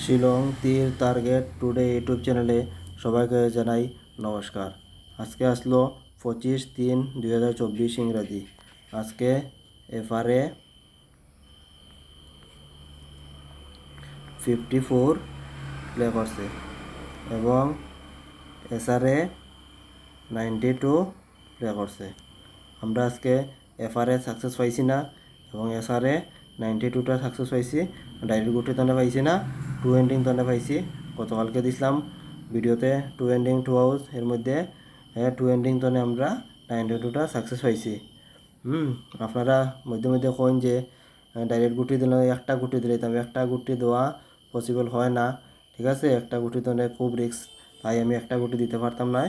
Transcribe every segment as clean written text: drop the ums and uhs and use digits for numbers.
শিলং তীর target today YouTube চ্যানেলে সবাইকে জানাই নমস্কার। আজকে আসলো 25/3/2024 ইংরাজি। আজকে এফআরএ 54 প্লে করছে এবং এসআরএ 92 প্লে করছে। আমরা আজকে এফআরএ সাকসেস পাইছি না এবং এসআরএ 92টা সাকসেস পাইছি। ডাইরেক্ট গুটি তনে পাইছি না, টু এন্ডিং তনে পাইছি। গতকালকে দিছিলাম ভিডিওতে টু এন্ডিং 2 আউস, এর মধ্যে টু এন্ডিং তনে আমরা 92টা সাকসেস পাইছি। আপনারা মধ্যে মধ্যে কইন যে ডাইরেক্ট গুটি দিলে একটা গুটি দিলে, তবে একটা গুটি দেওয়া পসিবল হয় না। ঠিক আছে, একটা গুটি তনে খুব রিস্ক, তাই আমি একটা গুটি দিতে পারতাম না।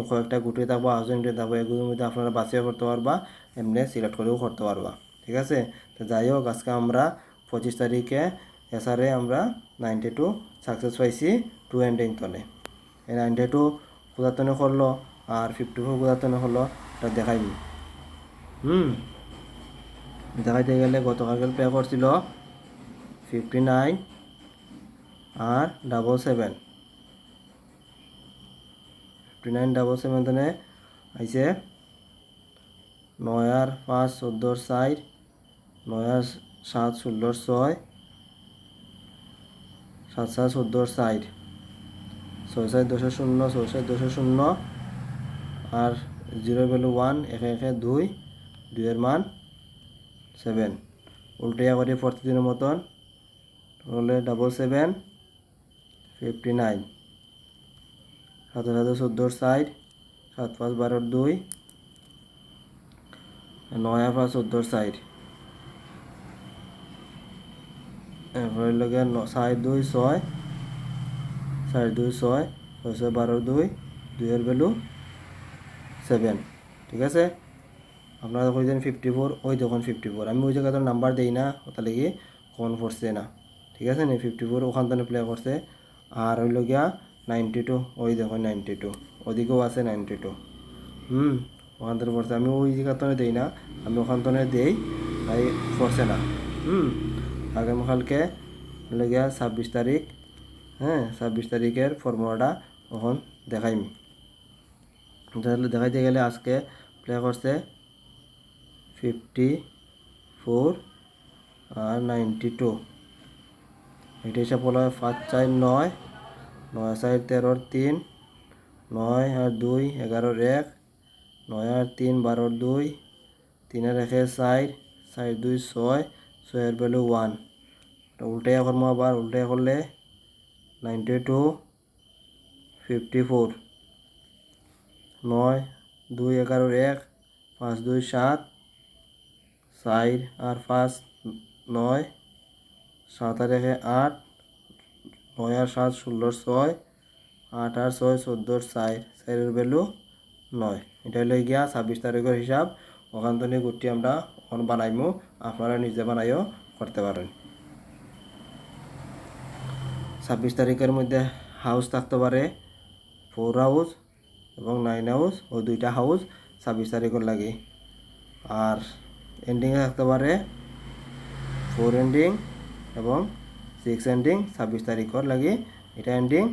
কয়েকটা গুটি থাকবো, আউজেন্টে থাকবো, এগুলোর মধ্যে আপনারা বাছিয়ে করতে পারবা, এমনি সিলেক্ট করেও করতে পারবা। ঠিক আছে, তো যাই হোক, আজকে আমরা 25 তারিখে এসআরএ আমরা 92 সাকসেস পাইছি টু এন্ডিং তনে। এই 92 কোথাতনে করলো আর 54 কোথাতনে হলো এটা দেখাইনি। দেখাইতে গেলে গতকালকে প্লে করছিল 59 আর 77। 59 77 তনে আইছে 9 আর 5 14 4, 9 আর 7 16 6, 7 7 14 4, 6 6 10 0, 6 6 10 0 আর 0 ভ্যালু 1, 1 1 2, 2 এর মান 7। উল্টিয়া করি প্রতিদিনের মতন হলে 77 59, 7 7 14 4, 7 5 12 2, 9 5 14 4, এরপরে লগে 4 2 6, 4 2 6, 6 6 12 2, 2 এর ভ্যালু 7। ঠিক আছে, আপনারা কইছেন 54, ওই দেখুন 54, আমি ওই জায়গাতে নাম্বার দেই না, ওটা লেগে কোন পড়ছে না। ঠিক আছে নি, 54 ওখান থেকে প্লে করছে। আর হইল গিয়া 92, ওই দেখুন 92, ওদিকেও আছে 92। ওখান থেকে পড়ছে, আমি ওই জায়গাতে দেই না, আমি ওখান থেকে দেই, তাই পড়ছে না। আগামীকালকে হইল গিয়া 26 তারিখ। 26 তারিখের ফর্মুলাটা ওখান দেখাইমি। তাহলে দেখাইতে গেলে আজকে প্লে করছে 54 আর 92। এটা হিসাব হলো 5 4 9, 9 4 13 3, 9 আর 2 11 1, 9 আর 3 12 2, 3 আর 1 4, 4 2 6, 6 এর ভ্যালু 1। উল্টাইয়া করবো, আবার উল্টাইয়া করলে 92 54, 9 2 11 1, 5 2 7, 4 আর 5 9, 7 আর 1 8, 9 আর 7 16 6, 8 আর 6 14 4, 4 এর ভ্যালু 9। এটা হলো গিয়া 26 তারিখের হিসাব। ওখান থেকে গুটি আমরা বানাইমু, আপনারা নিজে বানাইও করতে পারেন। 26 তারিখের মধ্যে হাউস থাকতে পারে 4 হাউস এবং 9 হাউস, ও 2টা হাউস 26 তারিখের লাগে। আর এন্ডিংয়ে থাকতে পারে 4 এন্ডিং এবং 6 এন্ডিং 26 তারিখের লাগে। এটা এন্ডিং,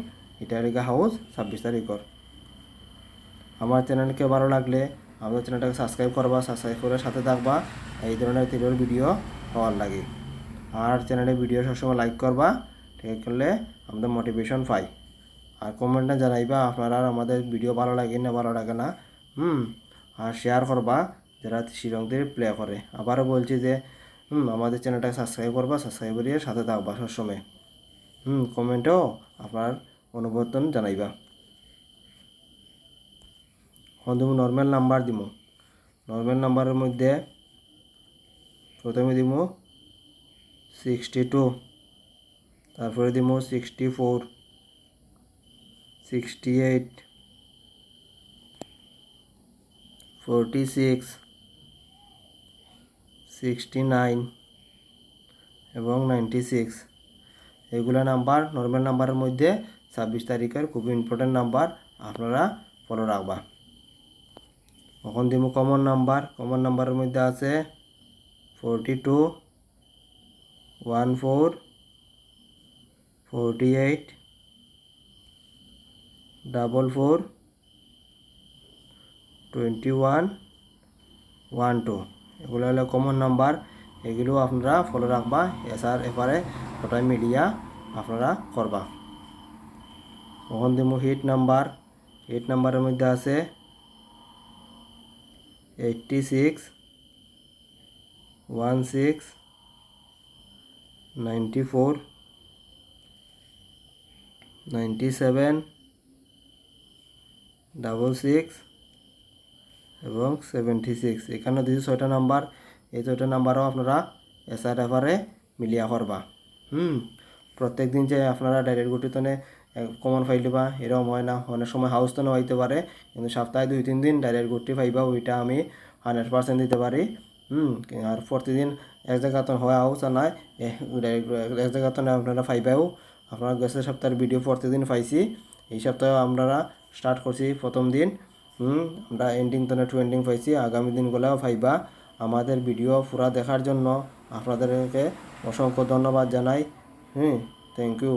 এটা লেগে হাউস 26 তারিখের। আমার চ্যানেলকে ভালো লাগলে আমাদের চ্যানেলটাকে সাবস্ক্রাইব করবা, সাবস্ক্রাইব করে সাথে থাকবা এই ধরনের তীরের ভিডিও পাওয়ার লাগে। আর চ্যানেলের ভিডিও সবসময় লাইক করবা, ঠিক করলে আমাদের মোটিভেশন পাই। আর কমেন্টে জানাইবা আপনারা আমাদের ভিডিও ভালো লাগে না ভালো লাগে না। আর শেয়ার করবা যারা শিলং তীর প্লে করে। আবারও বলছি যে আমাদের চ্যানেলটাকে সাবস্ক্রাইব করবা, সাবস্ক্রাইব করিয়ে সাথে থাকবা সবসময়। কমেন্টেও আপনার অনুমোদন জানাইবা। এখন তুমি নর্মাল নাম্বার দিব। নর্মাল নাম্বারের মধ্যে প্রথমে দিব 62, তারপরে দিব 64, 68, 46, 69 এবং 96। এগুলা নাম্বার নর্মাল নাম্বারের মধ্যে 26 তারিখের খুব ইম্পর্টেন্ট নাম্বার, আপনারা ফলো রাখবা। এখন দিব কমন নাম্বার। কমন নাম্বারের মধ্যে আছে 42, 14, 48 44 21 12 এগুলো হলো কমন নাম্বার। এগুলো আপনারা ফলো রাখবা, এসআর এফআরএ ওটাই মিলিয়া আপনারা করবা। ওখান দিমু হিট নাম্বারের মধ্যে আছে 86 16 94 97 66 এবং 76। এখানে দিয়েছি 6টা নাম্বার। এই 6টা নাম্বারও আপনারা এসআর এফআরএ মিলিয়া করবা। প্রত্যেক দিন যে আপনারা ডাইরেক্ট গুটিতনে কমন ফাইল দিবা এরকম হয় না, অনেক সময় হাউস তো হইতে পারে, কিন্তু সপ্তাহে 2-3 দিন ডাইরেক্ট গুটি পাইবা, ওইটা আমি 100% দিতে পারি। আর প্রতিদিন এক জায়গা তো হয় হাউস আর নয়, ডাইরেক্ট এক জায়গা তো আপনারা পাইবাও। আপনারা গেছে সপ্তাহের ভিডিও প্রতিদিন পাইছি, এই সপ্তাহে আপনারা স্টার্ট করছি প্রথম দিন। আমরা এন্ডিং তো টু এন্ডিং পাইছি, আগামী দিনগুলোও পাইবা। আমাদের ভিডিও পুরা দেখার জন্য আপনাদেরকে অসংখ্য ধন্যবাদ জানাই। Thank you.